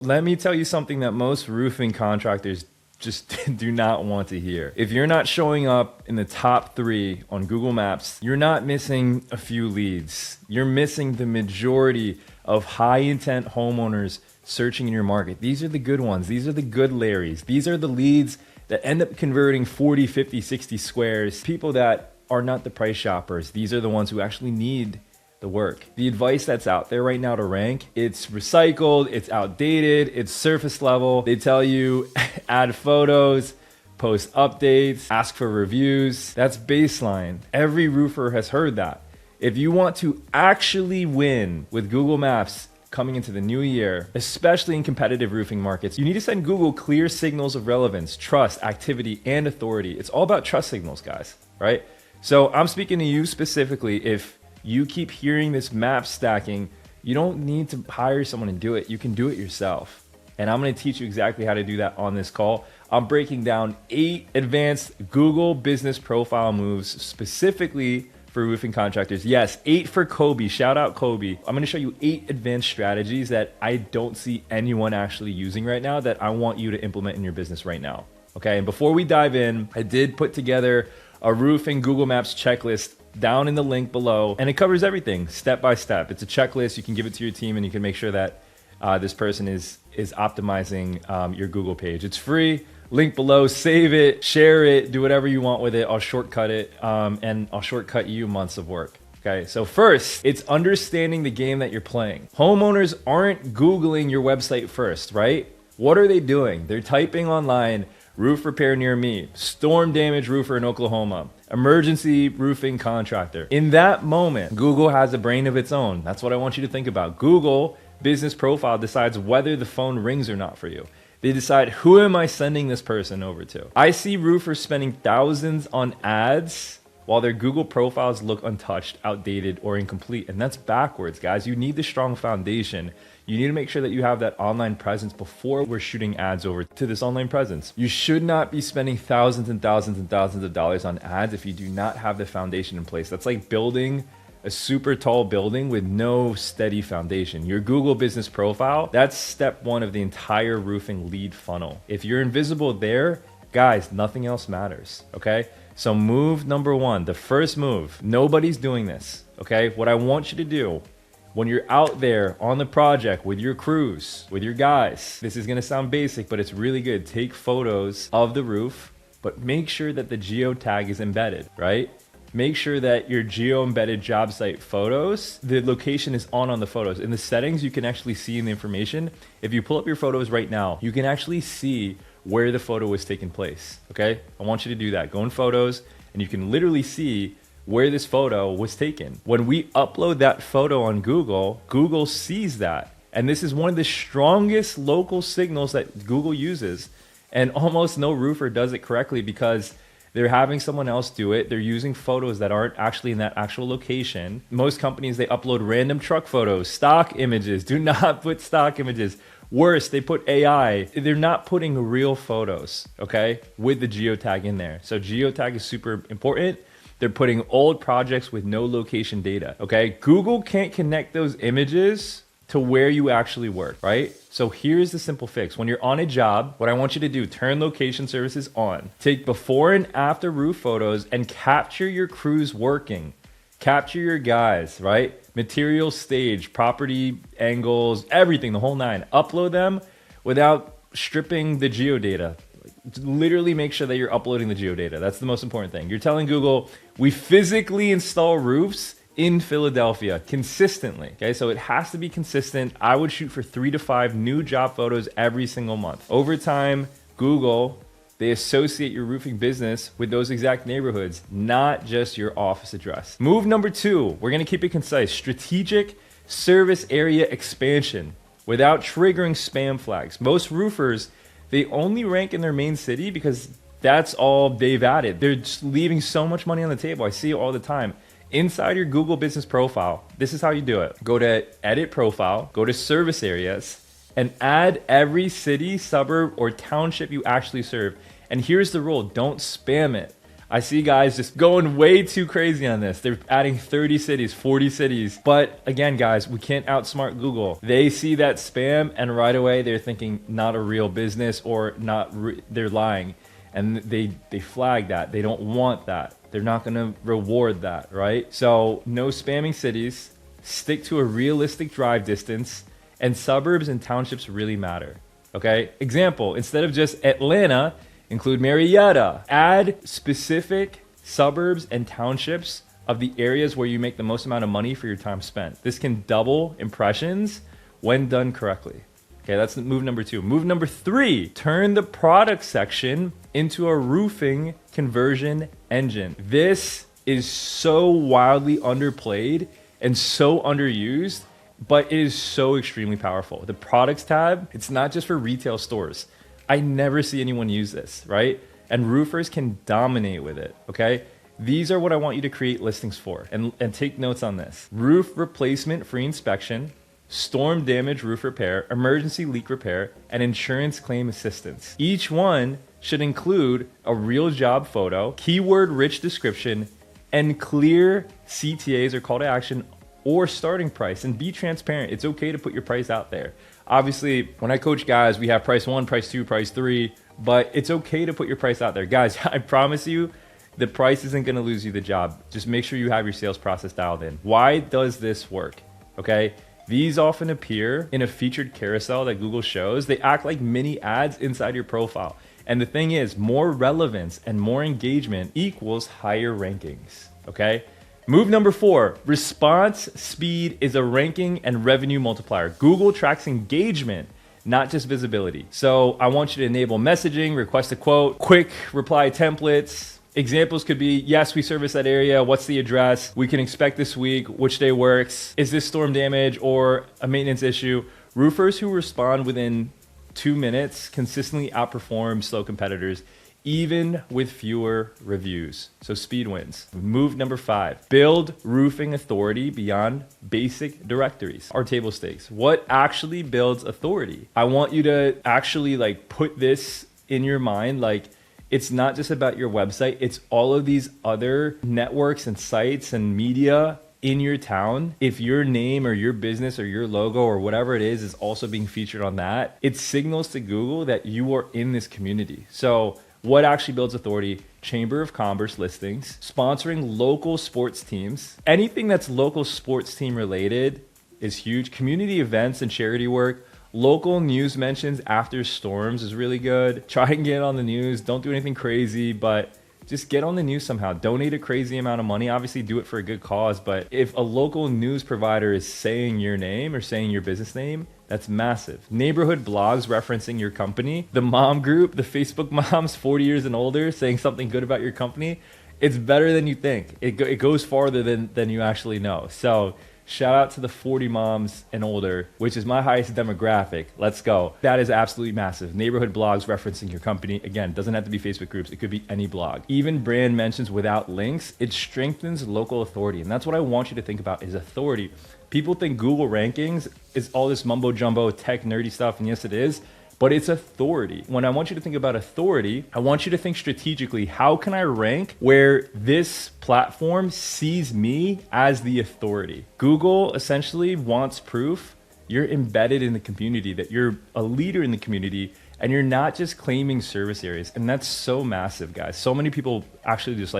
Let me tell you something that most roofing contractors just do not want to hear. If you're not showing up in the top 3 on Google Maps, you're not missing a few leads. You're missing the majority of high intent homeowners searching in your market. These are the good ones. These are the good Larrys. These are the leads that end up converting 40, 50, 60 squares. People that are not the price shoppers. These are the ones who actually need the work. The advice that's out there right now to rank, it's recycled, it's outdated, it's surface level. They tell you add photos, post updates, ask for reviews. That's baseline. Every roofer has heard that. If you want to actually win with Google Maps coming into the new year, especially in competitive roofing markets, you need to send Google clear signals of relevance, trust, activity, and authority. It's all about trust signals, guys, right? So I'm speaking to you specifically. If you keep hearing this map stacking, you don't need to hire someone and do it. You can do it yourself. And I'm going to teach you exactly how to do that on this call. I'm breaking down 8 advanced Google business profile moves specifically for roofing contractors. Yes, 8 for Kobe. Shout out Kobe. I'm going to show you 8 advanced strategies that I don't see anyone actually using right now that I want you to implement in your business right now. Okay, and before we dive in, I did put together a roofing Google Maps checklist down in the link below, and it covers everything step by step. It's a checklist. You can give it to your team and you can make sure that this person is optimizing your Google page. It's free. Link below. Save it, share it, do whatever you want with it. I'll shortcut it, and I'll shortcut you months of work. Okay, so first, it's understanding the game that you're playing. Homeowners aren't Googling your website first, right? What are they doing? They're typing online, roof repair near me, storm damage roofer in Oklahoma, emergency roofing contractor. In that moment, Google has a brain of its own. That's what I want you to think about. Google business profile decides whether the phone rings or not for you. They decide, who am I sending this person over to? I see roofers spending thousands on ads while their Google profiles look untouched, outdated, or incomplete. And that's backwards, guys. You need the strong foundation. You need to make sure that you have that online presence before we're shooting ads over to this online presence. You should not be spending thousands and thousands and thousands of dollars on ads if you do not have the foundation in place. That's like building a super tall building with no steady foundation. Your Google business profile, that's step 1 of the entire roofing lead funnel. If you're invisible there, guys, nothing else matters, okay? So move number 1, the first move, nobody's doing this, okay? What I want you to do when you're out there on the project with your crews, with your guys, this is gonna sound basic, but it's really good. Take photos of the roof, but make sure that the geotag is embedded, right? Make sure that your geo-embedded job site photos, the location is on the photos. In the settings, you can actually see in the information. If you pull up your photos right now, you can actually see where the photo was taking place, okay? I want you to do that. Go in photos, and you can literally see where this photo was taken. When we upload that photo on Google, Google sees that. And this is one of the strongest local signals that Google uses. And almost no roofer does it correctly because they're having someone else do it. They're using photos that aren't actually in that actual location. Most companies, they upload random truck photos, stock images. Do not put stock images. Worse, they put AI. They're not putting real photos, okay, with the geotag in there. So geotag is super important. They're putting old projects with no location data, okay? Google can't connect those images to where you actually work, right? So here's the simple fix. When you're on a job, what I want you to do, turn location services on. Take before and after roof photos and capture your crews working. Capture your guys, right? Material stage, property angles, everything, the whole 9. Upload them without stripping the geodata. Literally make sure that you're uploading the geodata. That's the most important thing. You're telling Google, we physically install roofs in Philadelphia consistently. Okay, so it has to be consistent. I would shoot for 3 to 5 new job photos every single month. Over time, Google, they associate your roofing business with those exact neighborhoods, not just your office address. Move number 2, we're gonna keep it concise. Strategic service area expansion without triggering spam flags. Most roofers, they only rank in their main city because that's all they've added. They're just leaving so much money on the table. I see it all the time. Inside your Google business profile, this is how you do it. Go to edit profile, go to service areas, and add every city, suburb, or township you actually serve. And here's the rule, don't spam it. I see guys just going way too crazy on this. They're adding 30 cities, 40 cities. But again, guys, we can't outsmart Google. They see that spam and right away they're thinking not a real business or they're lying. And they flag that. They don't want that. They're not going to reward that, right? So no spamming cities. Stick to a realistic drive distance, and suburbs and townships really matter. Okay? Example, instead of just Atlanta, include Marietta. Add specific suburbs and townships of the areas where you make the most amount of money for your time spent. This can double impressions when done correctly. Okay, that's move number 2. Move number 3, turn the product section into a roofing conversion engine. This is so wildly underplayed and so underused, but it is so extremely powerful. The products tab, it's not just for retail stores. I never see anyone use this, right? And roofers can dominate with it, okay? These are what I want you to create listings for, and take notes on this. Roof replacement free inspection, storm damage roof repair, emergency leak repair, and insurance claim assistance. Each one should include a real job photo, keyword rich description, and clear CTAs or call to action or starting price, and be transparent. It's okay to put your price out there. Obviously, when I coach guys, we have price 1, price 2, price 3, but it's okay to put your price out there. Guys, I promise you, the price isn't gonna lose you the job. Just make sure you have your sales process dialed in. Why does this work? Okay, these often appear in a featured carousel that Google shows. They act like mini ads inside your profile. And the thing is, more relevance and more engagement equals higher rankings, okay? Move number 4, response speed is a ranking and revenue multiplier. Google tracks engagement, not just visibility. So I want you to enable messaging, request a quote, quick reply templates. Examples could be, yes, we service that area. What's the address? We can expect this week. Which day works? Is this storm damage or a maintenance issue? Roofers who respond within 2 minutes consistently outperform slow competitors, even with fewer reviews. So speed wins. Move number 5, build roofing authority beyond basic directories or table stakes. What actually builds authority? I want you to actually put this in your mind. It's not just about your website. It's all of these other networks and sites and media in your town. If your name or your business or your logo or whatever it is also being featured on that, it signals to Google that you are in this community. So what actually builds authority? Chamber of Commerce listings, sponsoring local sports teams. Anything that's local sports team related is huge. Community events and charity work. Local news mentions after storms is really good. Try and get on the news. Don't do anything crazy, but just get on the news somehow. Donate a crazy amount of money. Obviously do it for a good cause, but if a local news provider is saying your name or saying your business name, that's massive. Neighborhood blogs referencing your company. The mom group, the Facebook moms 40 years and older saying something good about your company. It's better than you think. It goes farther than you actually know. So shout out to the 40 moms and older, which is my highest demographic. Let's go. That is absolutely massive. Neighborhood blogs referencing your company. Again, doesn't have to be Facebook groups. It could be any blog. Even brand mentions without links, it strengthens local authority. And that's what I want you to think about is authority. People think Google rankings is all this mumbo jumbo tech nerdy stuff. And yes, it is. But it's authority. When I want you to think about authority, I want you to think strategically, how can I rank where this platform sees me as the authority? Google essentially wants proof you're embedded in the community, that you're a leader in the community, and you're not just claiming service areas. And that's so massive, guys. So many people actually just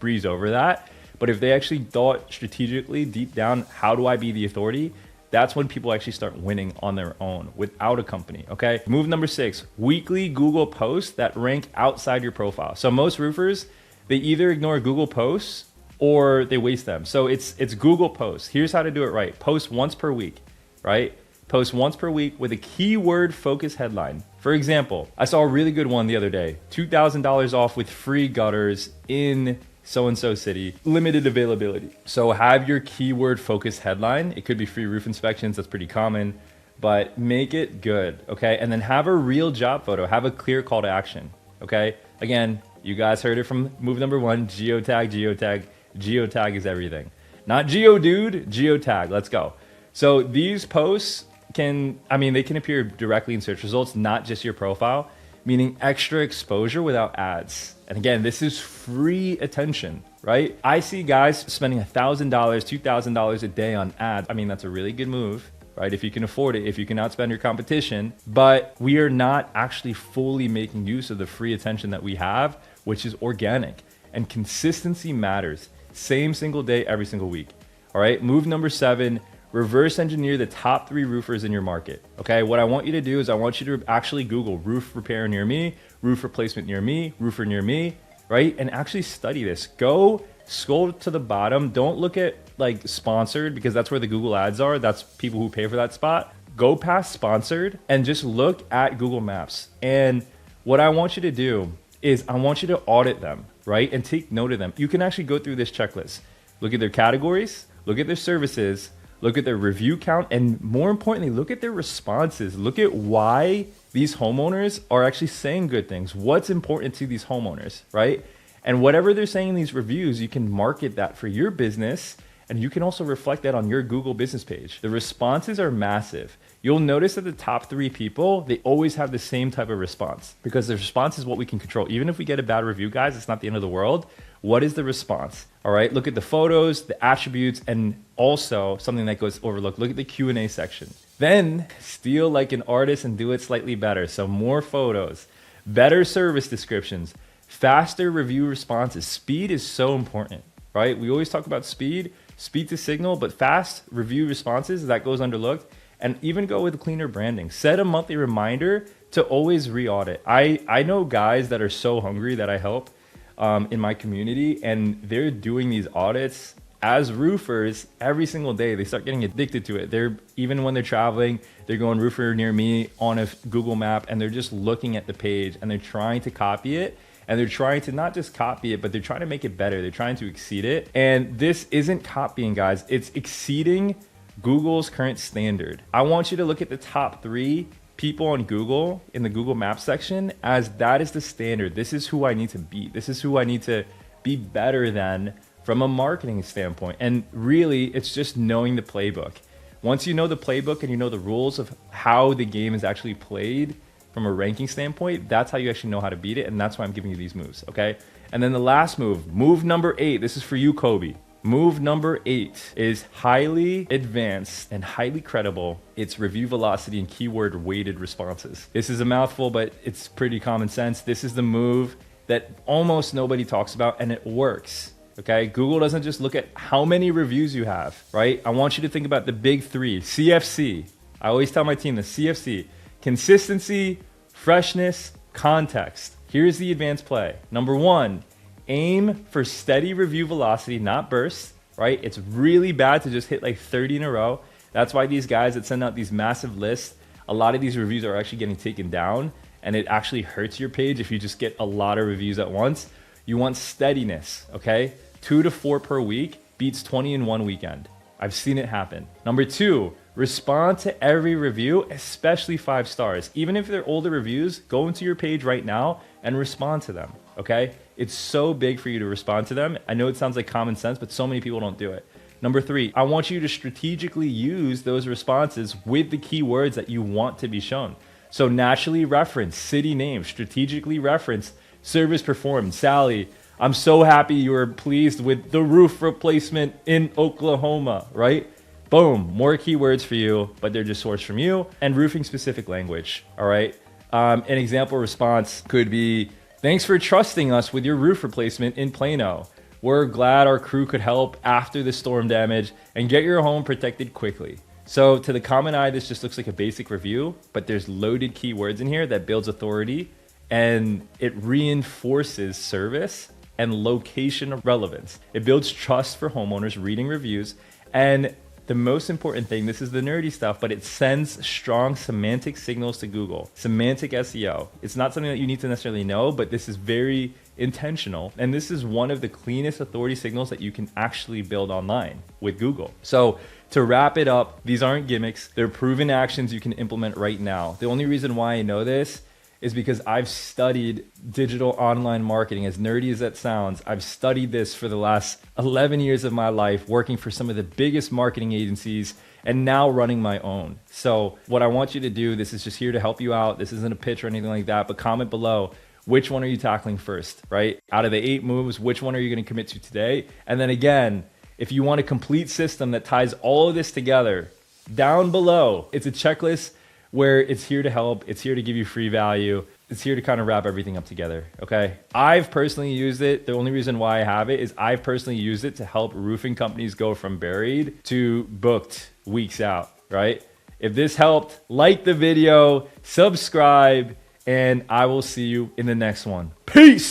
breeze over that. But if they actually thought strategically deep down, how do I be the authority? That's when people actually start winning on their own without a company, okay? Move number 6, weekly Google posts that rank outside your profile. So most roofers, they either ignore Google posts or they waste them. So it's Google posts. Here's how to do it right. Post once per week, right? Post once per week with a keyword focus headline. For example, I saw a really good one the other day. $2,000 off with free gutters in so-and-so city, limited availability. So have your keyword focus headline. It could be free roof inspections. That's pretty common, but make it good. Okay. And then have a real job photo, have a clear call to action. Okay. Again, you guys heard it from move number 1, geotag, geotag. Geotag is everything. Not Geodude, geotag. Let's go. So these posts they can appear directly in search results, not just your profile. meaning extra exposure without ads. And again, this is free attention, right? I see guys spending $1,000, $2,000 a day on ads. I mean, that's a really good move, right? If you can afford it, if you can outspend your competition, but we are not actually fully making use of the free attention that we have, which is organic. And consistency matters. Same single day, every single week. All right, move number 7, reverse engineer the top 3 roofers in your market. Okay, what I want you to do is I want you to actually Google roof repair near me, roof replacement near me, roofer near me, right? And actually study this. Go scroll to the bottom. Don't look at like sponsored, because that's where the Google ads are. That's people who pay for that spot. Go past sponsored and just look at Google Maps. And what I want you to do is I want you to audit them, right? And take note of them. You can actually go through this checklist. Look at their categories, look at their services, look at their review count, and more importantly, look at their responses. Look at why these homeowners are actually saying good things. What's important to these homeowners, right? And whatever they're saying in these reviews, you can market that for your business, and you can also reflect that on your Google business page. The responses are massive. You'll notice that the top 3 people, they always have the same type of response, because the response is what we can control. Even if we get a bad review, guys, it's not the end of the world. What is the response? All right, look at the photos, the attributes, and also something that goes overlooked. Look at the Q&A section. Then steal like an artist and do it slightly better. So more photos, better service descriptions, faster review responses. Speed is so important, right? We always talk about speed to signal, but fast review responses, that goes underlooked. And even go with cleaner branding. Set a monthly reminder to always re-audit. I know guys that are so hungry that I help in my community, and they're doing these audits as roofers every single day. They start getting addicted to it. Even when they're traveling, they're going roofer near me on a Google map, and they're just looking at the page and they're trying to copy it. And they're trying to not just copy it, but they're trying to make it better. They're trying to exceed it. And this isn't copying, guys. It's exceeding Google's current standard. I want you to look at the top 3 people on Google in the Google Maps section, as that is the standard. This is who I need to beat. This is who I need to be better than from a marketing standpoint. And really, it's just knowing the playbook. Once you know the playbook and you know the rules of how the game is actually played from a ranking standpoint, that's how you actually know how to beat it. And that's why I'm giving you these moves, okay? And then the last move number 8, this is for you, Kobe. Move number 8 is highly advanced and highly credible. It's review velocity and keyword weighted responses. This is a mouthful, but it's pretty common sense. This is the move that almost nobody talks about, and it works. Okay, Google doesn't just look at how many reviews you have, right? I want you to think about the big 3, CFC. I always tell my team the CFC: consistency, freshness, context. Here's the advanced play. Number 1, aim for steady review velocity, not bursts, right? It's really bad to just hit like 30 in a row. That's why these guys that send out these massive lists, a lot of these reviews are actually getting taken down, and it actually hurts your page if you just get a lot of reviews at once. You want steadiness, okay? 2 to 4 per week beats 20 in one weekend. I've seen it happen. Number 2, respond to every review, especially 5 stars. Even if they're older reviews, go into your page right now and respond to them, okay? It's so big for you to respond to them. I know it sounds like common sense, but so many people don't do it. Number 3, I want you to strategically use those responses with the keywords that you want to be shown. So naturally reference city names, strategically reference service performed. Sally, I'm so happy you were pleased with the roof replacement in Oklahoma, right? Boom, more keywords for you, but they're just sourced from you. And roofing specific language, all right? An example response could be, thanks for trusting us with your roof replacement in Plano. We're glad our crew could help after the storm damage and get your home protected quickly. So to the common eye, this just looks like a basic review, but there's loaded keywords in here that builds authority, and it reinforces service and location relevance. It builds trust for homeowners reading reviews. And the most important thing, this is the nerdy stuff, but it sends strong semantic signals to Google. Semantic SEO. It's not something that you need to necessarily know, but this is very intentional. And this is one of the cleanest authority signals that you can actually build online with Google. So to wrap it up, these aren't gimmicks. They're proven actions you can implement right now. The only reason why I know this is because I've studied digital online marketing. As nerdy as that sounds, I've studied this for the last 11 years of my life, working for some of the biggest marketing agencies and now running my own. So what I want you to do, this is just here to help you out. This isn't a pitch or anything like that, but comment below. Which one are you tackling first, right? Out of the 8 moves, which one are you going to commit to today? And then again, if you want a complete system that ties all of this together, down below, it's a checklist where it's here to help. It's here to give you free value. It's here to kind of wrap everything up together, okay? I've personally used it. The only reason why I have it is I've personally used it to help roofing companies go from buried to booked weeks out, right? If this helped, like the video, subscribe, and I will see you in the next one. Peace!